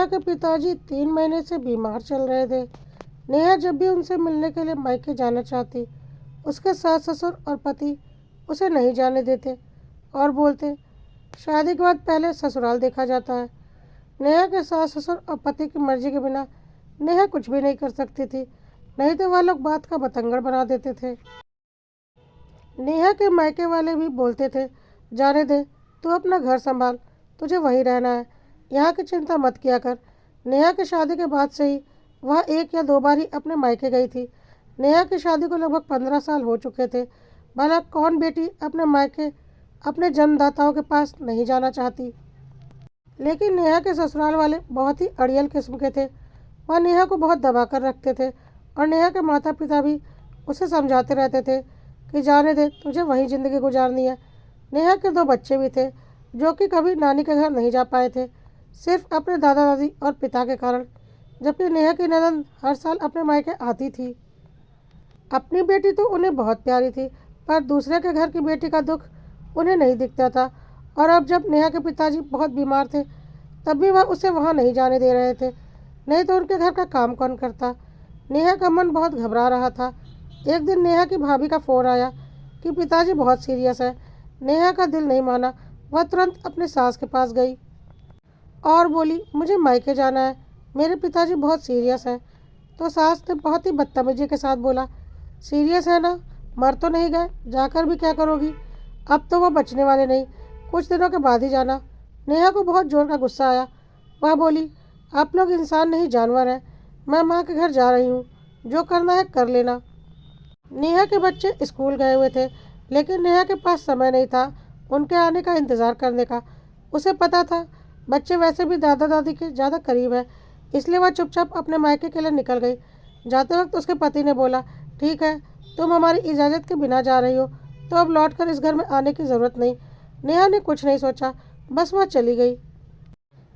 नेहा के पिताजी 3 महीने से बीमार चल रहे थे। नेहा जब भी उनसे मिलने के लिए मायके जाना चाहती, उसके सास ससुर और पति उसे नहीं जाने देते और बोलते, शादी के बाद पहले ससुराल देखा जाता है। नेहा के सास ससुर और पति की मर्जी के बिना नेहा कुछ भी नहीं कर सकती थी, नहीं तो वह लोग बात का बतंगड़ बना देते थे। नेहा के मायके वाले भी बोलते थे, जाने दे, तू अपना घर संभाल, तुझे वहीं रहना है, यहाँ की चिंता मत किया कर। नेहा की शादी के बाद से ही वह 1 या 2 बार ही अपने मायके गई थी। नेहा की शादी को लगभग 15 साल हो चुके थे। भला कौन बेटी अपने मायके अपने जन्मदाताओं के पास नहीं जाना चाहती। लेकिन नेहा के ससुराल वाले बहुत ही अड़ियल किस्म के थे। वह नेहा को बहुत दबा कर रखते थे और नेहा के माता पिता भी उसे समझाते रहते थे कि जाने दे, तुझे वहीं ज़िंदगी गुजारनी है। नेहा के 2 बच्चे भी थे जो कि कभी नानी के घर नहीं जा पाए थे, सिर्फ अपने दादा दादी और पिता के कारण, जबकि नेहा की ननद हर साल अपने मायके आती थी। अपनी बेटी तो उन्हें बहुत प्यारी थी, पर दूसरे के घर की बेटी का दुख उन्हें नहीं दिखता था। और अब जब नेहा के पिताजी बहुत बीमार थे, तब भी वह उसे वहाँ नहीं जाने दे रहे थे, नहीं तो उनके घर का काम कौन करता। नेहा का मन बहुत घबरा रहा था। एक दिन नेहा की भाभी का फ़ोन आया कि पिताजी बहुत सीरियस है। नेहा का दिल नहीं माना, वह तुरंत अपने सास के पास गई और बोली, मुझे मायके जाना है, मेरे पिताजी बहुत सीरियस हैं। तो सास ने बहुत ही बदतमीजी के साथ बोला, सीरियस है ना, मर तो नहीं गए, जाकर भी क्या करोगी, अब तो वह बचने वाले नहीं, कुछ दिनों के बाद ही जाना। नेहा को बहुत जोर का गुस्सा आया। वह बोली, आप लोग इंसान नहीं जानवर हैं, मैं माँ के घर जा रही हूँ, जो करना है कर लेना। नेहा के बच्चे स्कूल गए हुए थे, लेकिन नेहा के पास समय नहीं था उनके आने का इंतज़ार करने का। उसे पता था बच्चे वैसे भी दादा दादी के ज़्यादा करीब है, इसलिए वह चुपचाप अपने मायके के लिए निकल गई। जाते वक्त उसके पति ने बोला, ठीक है, तुम हमारी इजाज़त के बिना जा रही हो तो अब लौटकर इस घर में आने की ज़रूरत नहीं। नेहा ने कुछ नहीं सोचा, बस वह चली गई।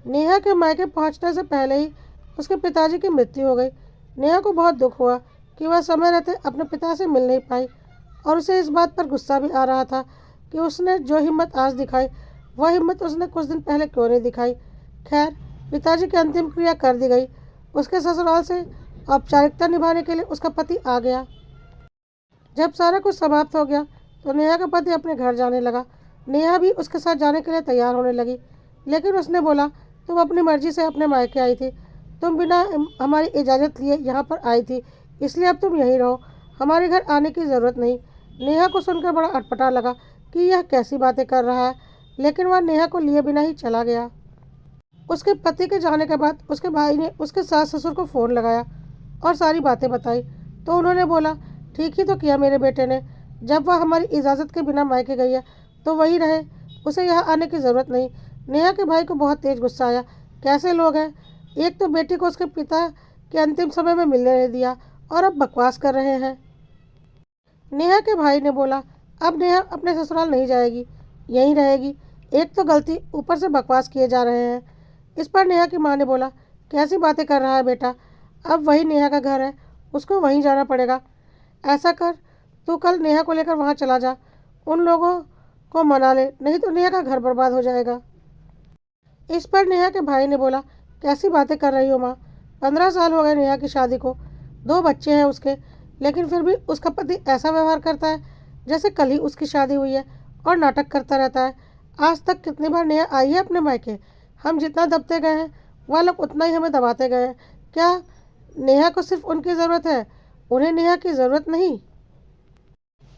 नेहा के मायके पहुंचने से पहले ही उसके पिताजी की मृत्यु हो गई। नेहा को बहुत दुख हुआ कि वह समय रहते अपने पिता से मिल नहीं पाई, और उसे इस बात पर गुस्सा भी आ रहा था कि उसने जो हिम्मत आज दिखाई, वह हिम्मत उसने कुछ दिन पहले क्यों नहीं दिखाई। खैर, पिताजी की अंतिम क्रिया कर दी गई। उसके ससुराल से औपचारिकता निभाने के लिए उसका पति आ गया। जब सारा कुछ समाप्त हो गया तो नेहा का पति अपने घर जाने लगा। नेहा भी उसके साथ जाने के लिए तैयार होने लगी, लेकिन उसने बोला, तुम अपनी मर्जी से अपने मायके आई थी, तुम बिना हमारी इजाज़त लिए यहाँ पर आई थी, इसलिए अब तुम यहीं रहो, हमारे घर आने की ज़रूरत नहीं। नेहा को सुनकर बड़ा अटपटा लगा कि यह कैसी बातें कर रहा है, लेकिन वह नेहा को लिए बिना ही चला गया। उसके पति के जाने के बाद उसके भाई ने उसके सास ससुर को फ़ोन लगाया और सारी बातें बताई, तो उन्होंने बोला, ठीक ही तो किया मेरे बेटे ने, जब वह हमारी इजाज़त के बिना मायके गई है तो वही रहे, उसे यहाँ आने की ज़रूरत नहीं। नेहा के भाई को बहुत तेज़ गुस्सा आया, कैसे लोग हैं, एक तो बेटी को उसके पिता के अंतिम समय में मिलने नहीं दिया और अब बकवास कर रहे हैं। नेहा के भाई ने बोला, अब नेहा अपने ससुराल नहीं जाएगी, यहीं रहेगी, एक तो गलती, ऊपर से बकवास किए जा रहे हैं। इस पर नेहा की माँ ने बोला, कैसी बातें कर रहा है बेटा, अब वही नेहा का घर है, उसको वहीं जाना पड़ेगा। ऐसा कर, तू कल नेहा को लेकर वहाँ चला जा, उन लोगों को मना ले, नहीं तो नेहा का घर बर्बाद हो जाएगा। इस पर नेहा के भाई ने बोला, कैसी बातें कर रही हो माँ, 15 साल हो गए नेहा की शादी को, 2 बच्चे हैं उसके, लेकिन फिर भी उसका पति ऐसा व्यवहार करता है जैसे कल ही उसकी शादी हुई है और नाटक करता रहता है। आज तक कितनी बार नेहा आई है अपने मायके, हम जितना दबते गए हैं वह लोग उतना ही हमें दबाते गए हैं। क्या नेहा को सिर्फ उनकी ज़रूरत है, उन्हें नेहा की ज़रूरत नहीं।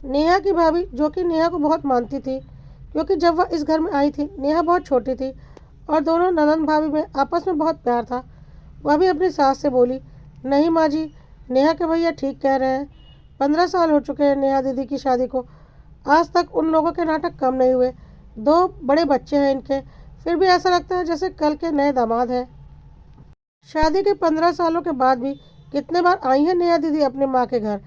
नेहा की भाभी, जो कि नेहा को बहुत मानती थी, क्योंकि जब वह इस घर में आई थी नेहा बहुत छोटी थी और दोनों ननंद भाभी में आपस में बहुत प्यार था, वह भी अपनी सास से बोली, नहीं माँ जी, नेहा के भैया ठीक कह रहे हैं, 15 साल हो चुके हैं नेहा दीदी की शादी को, आज तक उन लोगों के नाटक कम नहीं हुए, 2 बड़े बच्चे हैं इनके, फिर भी ऐसा लगता है जैसे कल के नए दामाद हैं। शादी के 15 सालों के बाद भी कितने बार आई है नेहा दीदी अपनी माँ के घर,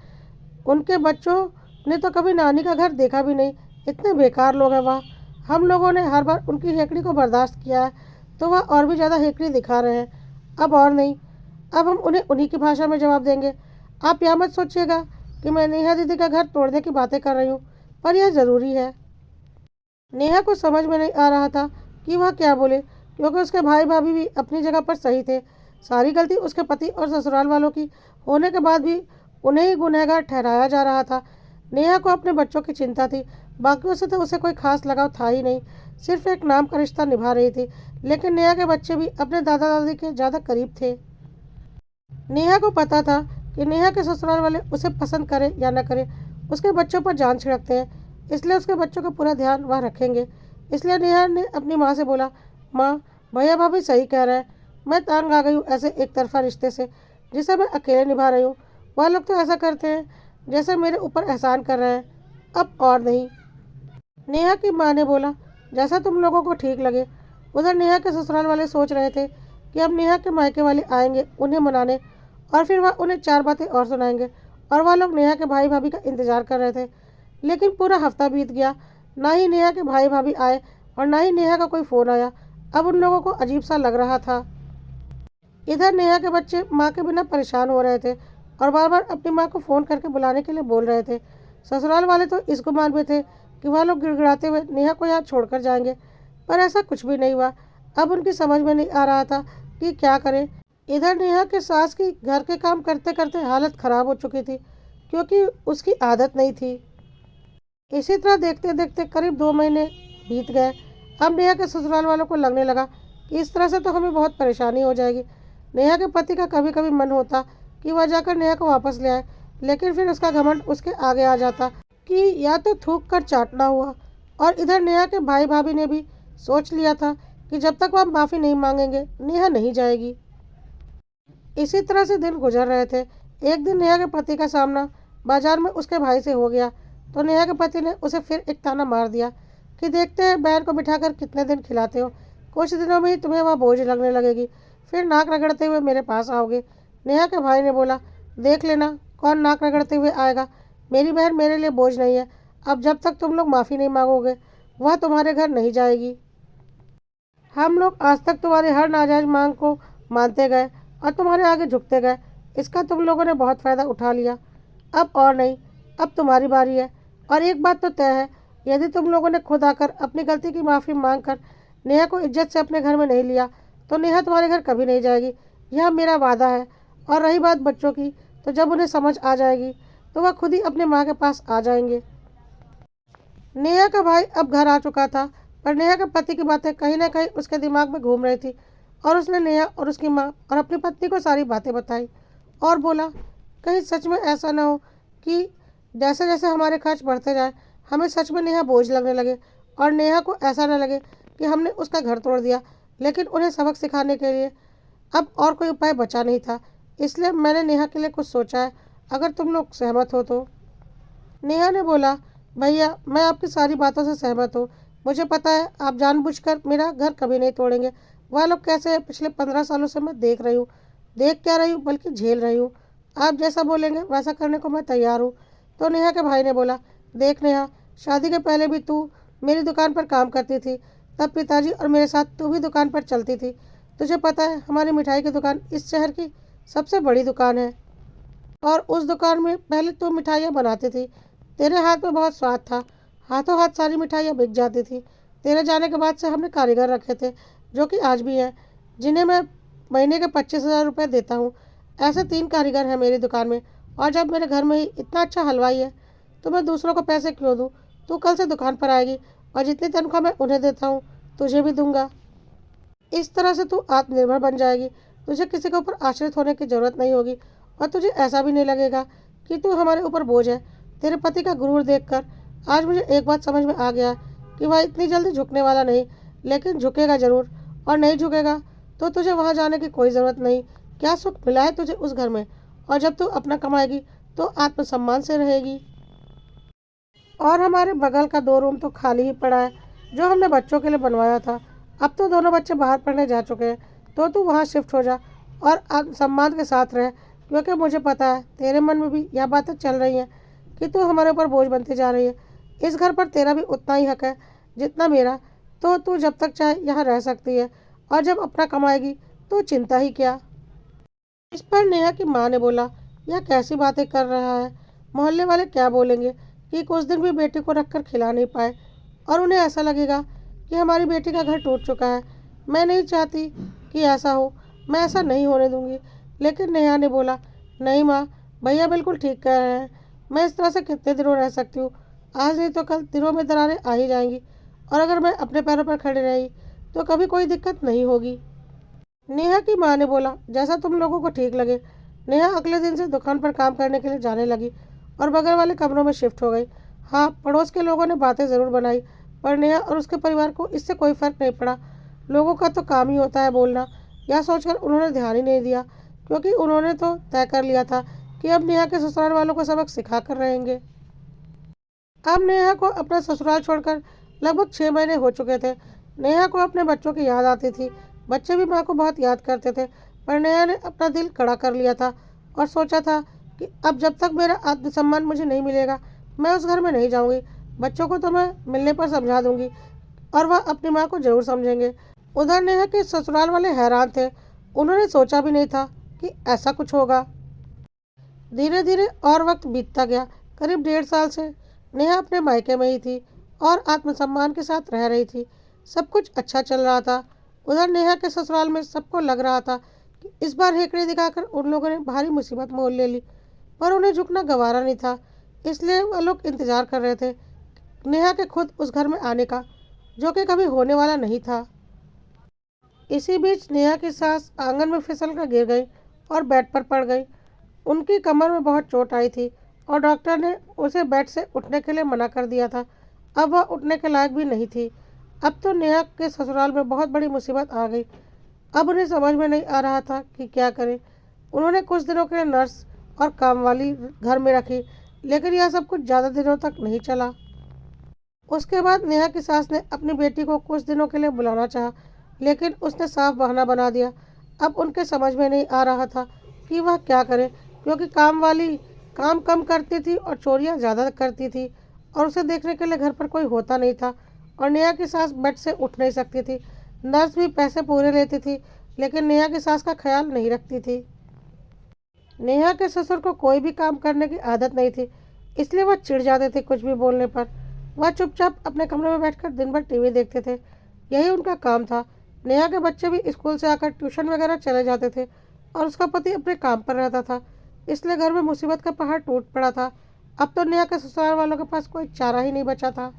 उनके बच्चों ने तो कभी नानी का घर देखा भी नहीं, इतने बेकार लोग हैं वह। हम लोगों ने हर बार उनकी हेकड़ी को बर्दाश्त किया है, तो वह और भी ज़्यादा हेकड़ी दिखा रहे हैं, अब और नहीं, अब हम उन्हें उन्हीं की भाषा में जवाब देंगे। आप यह मत सोचिएगा कि मैं नेहा दीदी का घर तोड़ने की बातें कर रही हूँ, पर यह ज़रूरी है। नेहा को समझ में नहीं आ रहा था कि वह क्या बोले, क्योंकि उसके भाई भाभी भी अपनी जगह पर सही थे। सारी गलती उसके पति और ससुराल वालों की होने के बाद भी उन्हें ही गुनहगार ठहराया जा रहा था। नेहा को अपने बच्चों की चिंता थी, बाकियों से तो उसे कोई खास लगाव था ही नहीं, सिर्फ एक नाम का रिश्ता निभा रही थी। लेकिन नेहा के बच्चे भी अपने दादा दादी के ज़्यादा करीब थे। नेहा को पता था कि नेहा के ससुराल वाले उसे पसंद करें या न करें, उसके बच्चों पर जान छिड़कते हैं, इसलिए उसके बच्चों का पूरा ध्यान वह रखेंगे। इसलिए नेहा ने अपनी माँ से बोला, माँ, भैया भाभी सही कह रहे हैं, मैं तंग आ गई हूँ ऐसे एक तरफा रिश्ते से जिसे मैं अकेले निभा रही हूँ। वह लोग तो ऐसा करते हैं जैसे मेरे ऊपर एहसान कर रहे हैं, अब और नहीं। नेहा की माँ ने बोला, जैसा तुम लोगों को ठीक लगे। उधर नेहा के ससुराल वाले सोच रहे थे कि अब नेहा के मायके वाले आएंगे उन्हें मनाने, और फिर वह उन्हें चार बातें और सुनाएंगे, और वह लोग नेहा के भाई भाभी का इंतजार कर रहे थे। लेकिन पूरा हफ्ता बीत गया, ना ही नेहा के भाई भाभी आए और ना ही नेहा का कोई फ़ोन आया। अब उन लोगों को अजीब सा लग रहा था। इधर नेहा के बच्चे माँ के बिना परेशान हो रहे थे और बार बार अपनी माँ को फ़ोन करके बुलाने के लिए बोल रहे थे। ससुराल वाले तो इस गुमान में थे कि वह लोग गिड़गिड़ाते हुए नेहा को यहाँ छोड़कर जाएंगे, पर ऐसा कुछ भी नहीं हुआ। अब उनकी समझ में नहीं आ रहा था कि क्या करें। इधर नेहा के सास की घर के काम करते करते हालत ख़राब हो चुकी थी, क्योंकि उसकी आदत नहीं थी। इसी तरह देखते देखते करीब 2 महीने बीत गए। अब नेहा के ससुराल वालों को लगने लगा कि इस तरह से तो हमें बहुत परेशानी हो जाएगी। नेहा के पति का कभी कभी मन होता कि वह जाकर नेहा को वापस ले आए, लेकिन फिर उसका घमंड उसके आगे आ जाता कि या तो थूक कर चाटना हुआ। और इधर नेहा के भाई भाभी ने भी सोच लिया था कि जब तक वह माफ़ी नहीं मांगेंगे नेहा नहीं जाएगी। इसी तरह से दिन गुजर रहे थे। एक दिन नेहा के पति का सामना बाजार में उसके भाई से हो गया, तो नेहा के पति ने उसे फिर एक ताना मार दिया कि देखते हैं बहन को बिठाकर कितने दिन खिलाते हो, कुछ दिनों में ही तुम्हें वह बोझ लगने लगेगी, फिर नाक रगड़ते हुए मेरे पास आओगे। नेहा के भाई ने बोला, देख लेना कौन नाक रगड़ते हुए आएगा, मेरी बहन मेरे लिए बोझ नहीं है। अब जब तक तुम लोग माफ़ी नहीं मांगोगे वह तुम्हारे घर नहीं जाएगी। हम लोग आज तक तुम्हारी हर नाजायज़ मांग को मानते गए और तुम्हारे आगे झुकते गए, इसका तुम लोगों ने बहुत फ़ायदा उठा लिया। अब और नहीं, अब तुम्हारी बारी है। और एक बात तो तय है, यदि तुम लोगों ने खुद आकर अपनी गलती की माफ़ी मांग कर नेहा को इज्जत से अपने घर में नहीं लिया तो नेहा तुम्हारे घर कभी नहीं जाएगी, यह मेरा वादा है। और रही बात बच्चों की, तो जब उन्हें समझ आ जाएगी तो वह खुद ही अपने माँ के पास आ जाएंगे। नेहा का भाई अब घर आ चुका था, पर नेहा के पति की बातें कहीं ना कहीं उसके दिमाग में घूम रही थी, और उसने नेहा और उसकी माँ और अपनी पत्नी को सारी बातें बताई और बोला, कहीं सच में ऐसा ना हो कि जैसे जैसे हमारे खर्च बढ़ते जाए हमें सच में नेहा बोझ लगने लगे, और नेहा को ऐसा ना लगे कि हमने उसका घर तोड़ दिया। लेकिन उन्हें सबक सिखाने के लिए अब और कोई उपाय बचा नहीं था, इसलिए मैंने नेहा के लिए कुछ सोचा है, अगर तुम लोग सहमत हो तो। नेहा ने बोला, भैया मैं आपकी सारी बातों से सहमत हूँ, मुझे पता है आप जानबूझकर मेरा घर कभी नहीं तोड़ेंगे। वह लोग कैसे हैं पिछले 15 सालों से मैं देख रही हूँ, देख क्या रही हूँ बल्कि झेल रही हूँ। आप जैसा बोलेंगे वैसा करने को मैं तैयार हूँ। तो नेहा के भाई ने बोला, देख नेहा, शादी के पहले भी तू मेरी दुकान पर काम करती थी, तब पिताजी और मेरे साथ तू भी दुकान पर चलती थी। तुझे पता है हमारी मिठाई की दुकान इस शहर की सबसे बड़ी दुकान है, और उस दुकान में पहले तू मिठाइयाँ बनाती थी, तेरे हाथ में बहुत स्वाद था, हाथों हाथ सारी मिठाइयाँ बिक जाती थी। तेरे जाने के बाद से हमने कारीगर रखे थे जो कि आज भी हैं, जिन्हें मैं महीने के 25,000 रुपये देता हूँ। ऐसे 3 कारीगर हैं मेरी दुकान में, और जब मेरे घर में ही इतना अच्छा हलवाई है तो मैं दूसरों को पैसे क्यों दूँ। तू कल से दुकान पर आएगी और जितनी तनख्वाह मैं उन्हें देता हूँ तुझे भी दूंगा। इस तरह से तू आत्मनिर्भर बन जाएगी, तुझे किसी के ऊपर आश्रित होने की ज़रूरत नहीं होगी, और तुझे ऐसा भी नहीं लगेगा कि तू हमारे ऊपर बोझ है। तेरे पति का गुरूर देखकर आज मुझे एक बात समझ में आ गया कि वह इतनी जल्दी झुकने वाला नहीं, लेकिन झुकेगा ज़रूर। और नहीं झुकेगा तो तुझे वहाँ जाने की कोई ज़रूरत नहीं। क्या सुख मिला है तुझे उस घर में, और जब तू अपना कमाएगी तो आत्मसम्मान से रहेगी। और हमारे बगल का 2 रूम तो खाली ही पड़ा है, जो हमने बच्चों के लिए बनवाया था। अब तो दोनों बच्चे बाहर पढ़ने जा चुके हैं, तो तू वहाँ शिफ्ट हो जा और सम्मान के साथ रह, क्योंकि मुझे पता है तेरे मन में भी यह बातें चल रही हैं कि तू हमारे ऊपर बोझ बनती जा रही है। इस घर पर तेरा भी उतना ही हक है जितना मेरा, तो तू जब तक चाहे यहाँ रह सकती है, और जब अपना कमाएगी तो चिंता ही क्या। इस पर नेहा की माँ ने बोला, यह कैसी बातें कर रहा है, मोहल्ले वाले क्या बोलेंगे कि कुछ दिन भी बेटी को रखकर खिला नहीं पाए, और उन्हें ऐसा लगेगा कि हमारी बेटी का घर टूट चुका है। मैं नहीं चाहती कि ऐसा हो, मैं ऐसा नहीं होने दूंगी। लेकिन नेहा ने बोला, नहीं माँ, भैया बिल्कुल ठीक कह रहे हैं। मैं इस तरह से कितने दिनों रह सकती हूँ? आज नहीं तो कल दिनों में दरारें आ ही जाएंगी। और अगर मैं अपने पैरों पर खड़ी रही तो कभी कोई दिक्कत नहीं होगी। नेहा की माँ ने बोला, जैसा तुम लोगों को ठीक लगे। नेहा अगले दिन से दुकान पर काम करने के लिए जाने लगी और बगल वाले कमरों में शिफ्ट हो गई। हाँ, पड़ोस के लोगों ने बातें ज़रूर बनाई, पर नेहा और उसके परिवार को इससे कोई फर्क नहीं पड़ा। लोगों का तो काम ही होता है बोलना। यह सोचकर उन्होंने ध्यान ही नहीं दिया, क्योंकि उन्होंने तो तय कर लिया था कि अब नेहा के ससुराल वालों को सबक सिखा कर रहेंगे। अब नेहा को अपना ससुराल छोड़कर लगभग 6 महीने हो चुके थे। नेहा को अपने बच्चों की याद आती थी। बच्चे भी माँ को बहुत याद करते थे, पर नेहा ने अपना दिल कड़ा कर लिया था और सोचा था कि अब जब तक मेरा आत्मसम्मान मुझे नहीं मिलेगा, मैं उस घर में नहीं जाऊंगी। बच्चों को तो मैं मिलने पर समझा दूंगी और वह अपनी माँ को जरूर समझेंगे। उधर नेहा के ससुराल वाले हैरान थे। उन्होंने सोचा भी नहीं था कि ऐसा कुछ होगा। धीरे धीरे और वक्त बीतता गया। करीब 1.5 साल से नेहा अपने मायके में ही थी और आत्मसम्मान के साथ रह रही थी। सब कुछ अच्छा चल रहा था। उधर नेहा के ससुराल में सबको लग रहा था कि इस बार हेकड़े दिखाकर उन लोगों ने भारी मुसीबत मोल ले ली, पर उन्हें झुकना गवारा नहीं था। इसलिए वह लोग इंतजार कर रहे थे नेहा के खुद उस घर में आने का, जो कि कभी होने वाला नहीं था। इसी बीच नेहा की सास आंगन में फिसल कर गिर गई और बेड पर पड़ गई। उनकी कमर में बहुत चोट आई थी और डॉक्टर ने उसे बेड से उठने के लिए मना कर दिया था। अब वह उठने के लायक भी नहीं थी। अब तो नेहा के ससुराल में बहुत बड़ी मुसीबत आ गई। अब उन्हें समझ में नहीं आ रहा था कि क्या करें। उन्होंने कुछ दिनों के लिए नर्स और कामवाली घर में रखी, लेकिन यह सब कुछ ज़्यादा दिनों तक नहीं चला। उसके बाद नेहा की सास ने अपनी बेटी को कुछ दिनों के लिए बुलाना चाहा, लेकिन उसने साफ बहाना बना दिया। अब उनके समझ में नहीं आ रहा था कि वह क्या करे, क्योंकि काम वाली काम कम करती थी और चोरियां ज़्यादा करती थी और उसे देखने के लिए घर पर कोई होता नहीं था। और नेहा की सास बेड से उठ नहीं सकती थी। नर्स भी पैसे पूरे लेती थी, लेकिन नेहा की सास का ख्याल नहीं रखती थी। नेहा के ससुर को कोई भी काम करने की आदत नहीं थी, इसलिए वह चिढ़ जाते थे कुछ भी बोलने पर। वह चुपचाप अपने कमरे में बैठकर दिन भर टीवी देखते थे। यही उनका काम था। नेहा के बच्चे भी स्कूल से आकर ट्यूशन वगैरह चले जाते थे और उसका पति अपने काम पर रहता था, इसलिए घर में मुसीबत का पहाड़ टूट पड़ा था। अब तो नेहा के ससुराल वालों के पास कोई चारा ही नहीं बचा था।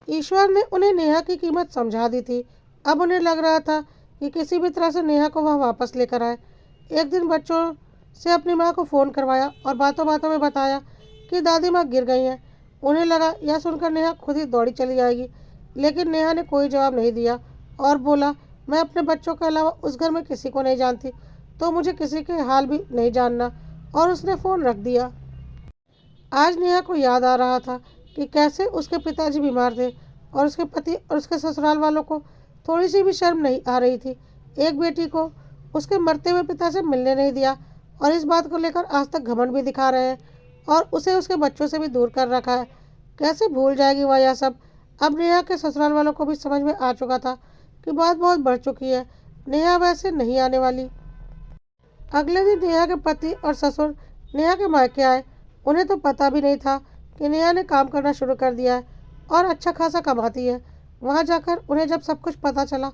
ईश्वर ने उन्हें नेहा की कीमत समझा दी थी। अब उन्हें लग रहा था कि किसी भी तरह से नेहा को वह वापस लेकर आए। एक दिन बच्चों से अपनी माँ को फ़ोन करवाया और बातों बातों में बताया कि दादी माँ गिर गई हैं। उन्हें लगा यह सुनकर नेहा खुद ही दौड़ी चली जाएगी, लेकिन नेहा ने कोई जवाब नहीं दिया और बोला, मैं अपने बच्चों के अलावा उस घर में किसी को नहीं जानती, तो मुझे किसी के हाल भी नहीं जानना। और उसने फ़ोन रख दिया। आज नेहा को याद आ रहा था कि कैसे उसके पिताजी बीमार थे और उसके पति और उसके ससुराल वालों को थोड़ी सी भी शर्म नहीं आ रही थी। एक बेटी को उसके मरते हुए पिता से मिलने नहीं दिया और इस बात को लेकर आज तक घमंड भी दिखा रहे हैं और उसे उसके बच्चों से भी दूर कर रखा है। कैसे भूल जाएगी वह यह सब। अब नेहा के ससुराल वालों को भी समझ में आ चुका था कि बात बहुत बढ़ चुकी है। नेहा वैसे नहीं आने वाली। अगले दिन नेहा के पति और ससुर नेहा के मायके आए। उन्हें तो पता भी नहीं था कि नेहा ने काम करना शुरू कर दिया है और अच्छा खासा कमाती है। वहाँ जाकर उन्हें जब सब कुछ पता चला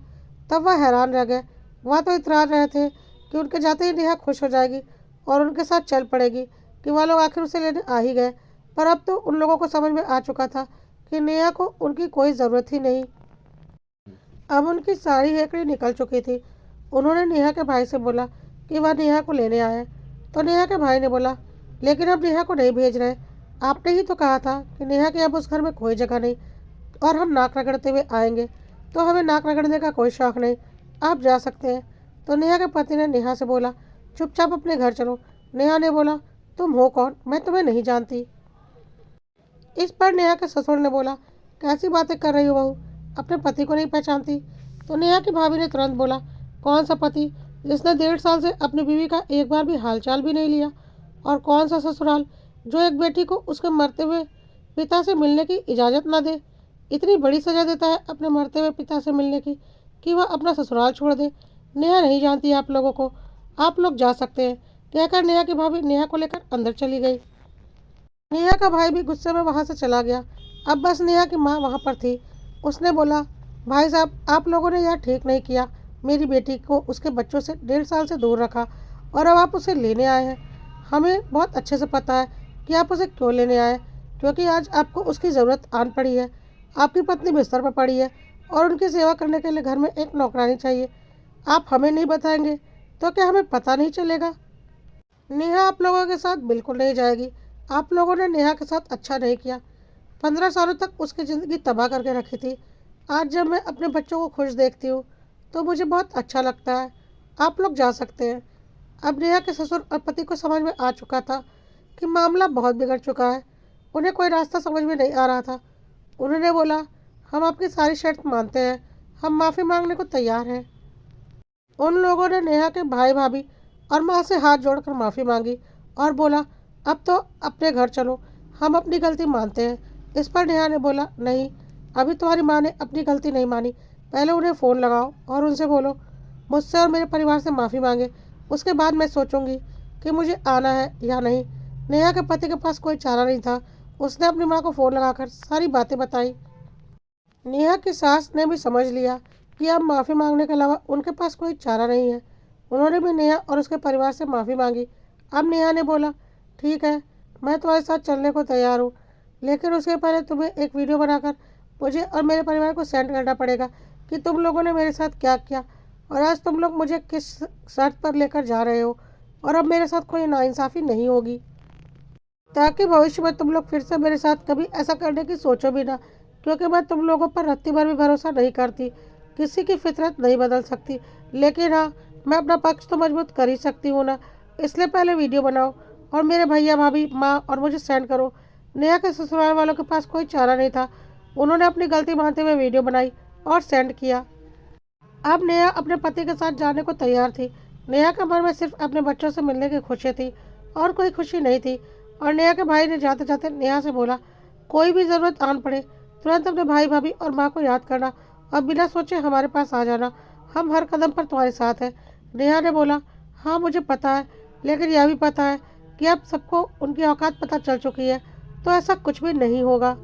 तब वह हैरान रह गए। वह तो इतरार रहे थे कि उनके जाते ही नेहा खुश हो जाएगी और उनके साथ चल पड़ेगी, कि वह लोग आखिर उसे लेने आ ही गए। पर अब तो उन लोगों को समझ में आ चुका था कि नेहा को उनकी कोई ज़रूरत ही नहीं। अब उनकी सारी हेकड़ी निकल चुकी थी। उन्होंने नेहा के भाई से बोला कि वह नेहा को लेने आए। तो नेहा के भाई ने बोला, लेकिन अब नेहा को नहीं भेज रहे। आपने ही तो कहा था कि नेहा के अब उस घर में कोई जगह नहीं और हम नाक रगड़ते हुए आएंगे। तो हमें नाक रगड़ने का कोई शौक़ नहीं, आप जा सकते हैं। तो नेहा के पति ने नेहा से बोला, चुपचाप अपने घर चलो। नेहा ने बोला, तुम हो कौन, मैं तुम्हें नहीं जानती। इस पर नेहा के ससुर ने बोला, कैसी बातें कर रही हो बहू, अपने पति को नहीं पहचानती। तो नेहा की भाभी ने तुरंत बोला, कौन सा पति जिसने 1.5 साल से अपनी बीवी का एक बार भी हालचाल भी नहीं लिया, और कौन सा ससुराल जो एक बेटी को उसके मरते हुए पिता से मिलने की इजाज़त ना दे। इतनी बड़ी सज़ा देता है अपने मरते हुए पिता से मिलने की कि वह अपना ससुराल छोड़ दे। नेहा नहीं जानती आप लोगों को, आप लोग जा सकते हैं, कहकर नेहा की भाभी नेहा को लेकर अंदर चली गई। नेहा का भाई भी गुस्से में वहाँ से चला गया। अब बस नेहा की माँ वहाँ पर थी। उसने बोला, भाई साहब, आप लोगों ने यह ठीक नहीं किया। मेरी बेटी को उसके बच्चों से 1.5 साल से दूर रखा और अब आप उसे लेने आए हैं। हमें बहुत अच्छे से पता है कि आप उसे क्यों लेने आए, क्योंकि आज आपको उसकी ज़रूरत आन पड़ी है। आपकी पत्नी बिस्तर पर पड़ी है और उनकी सेवा करने के लिए घर में एक नौकरानी चाहिए। आप हमें नहीं बताएंगे तो क्या हमें पता नहीं चलेगा? नेहा आप लोगों के साथ बिल्कुल नहीं जाएगी। आप लोगों ने नेहा के साथ अच्छा नहीं किया। 15 सालों तक उसकी ज़िंदगी तबाह करके रखी थी। आज जब मैं अपने बच्चों को खुश देखती हूँ तो मुझे बहुत अच्छा लगता है। आप लोग जा सकते हैं। अब नेहा के ससुर और पति को समझ में आ चुका था कि मामला बहुत बिगड़ चुका है। उन्हें कोई रास्ता समझ में नहीं आ रहा था। उन्होंने बोला, हम आपकी सारी शर्त मानते हैं, हम माफ़ी मांगने को तैयार हैं। उन लोगों ने नेहा के भाई भाभी और माँ से हाथ जोड़कर माफ़ी मांगी और बोला, अब तो अपने घर चलो, हम अपनी गलती मानते हैं। इस पर नेहा ने बोला, नहीं, अभी तुम्हारी माँ ने अपनी गलती नहीं मानी। पहले उन्हें फ़ोन लगाओ और उनसे बोलो मुझसे और मेरे परिवार से माफ़ी मांगे। उसके बाद मैं सोचूंगी कि मुझे आना है या नहीं। नेहा के पति के पास कोई चारा नहीं था। उसने अपनी माँ को फ़ोन लगाकर सारी बातें बताई। नेहा की सास ने भी समझ लिया कि अब माफ़ी मांगने के अलावा उनके पास कोई चारा नहीं है। उन्होंने भी नेहा और उसके परिवार से माफ़ी मांगी। अब नेहा ने बोला, ठीक है, मैं तुम्हारे साथ चलने को तैयार हूँ, लेकिन उसके पहले तुम्हें एक वीडियो बनाकर मुझे और मेरे परिवार को सेंड करना पड़ेगा कि तुम लोगों ने मेरे साथ क्या किया और आज तुम लोग मुझे किस शर्त पर लेकर जा रहे हो और अब मेरे साथ कोई नाइंसाफ़ी नहीं होगी, ताकि भविष्य में तुम लोग फिर से मेरे साथ कभी ऐसा करने की सोचो भी ना। क्योंकि मैं तुम लोगों पर रत्ती भर भी भरोसा नहीं करती। किसी की फितरत नहीं बदल सकती, लेकिन हाँ, मैं अपना पक्ष तो मजबूत कर ही सकती हूँ ना। इसलिए पहले वीडियो बनाओ और मेरे भैया भाभी माँ और मुझे सेंड करो। नेहा के ससुराल वालों के पास कोई चारा नहीं था। उन्होंने अपनी गलती मानते हुए वीडियो बनाई और सेंड किया। अब नेहा अपने पति के साथ जाने को तैयार थी। नेहा के मन में सिर्फ अपने बच्चों से मिलने की खुशी थी और कोई खुशी नहीं थी। और नेहा के भाई ने जाते जाते नेहा से बोला, कोई भी ज़रूरत आन पड़े तुरंत अपने भाई भाभी और माँ को याद करना और बिना सोचे हमारे पास आ जाना। हम हर कदम पर तुम्हारे साथ हैं। नेहा ने बोला, हाँ मुझे पता है, लेकिन यह भी पता है कि अब सबको उनकी औकात पता चल चुकी है, तो ऐसा कुछ भी नहीं होगा।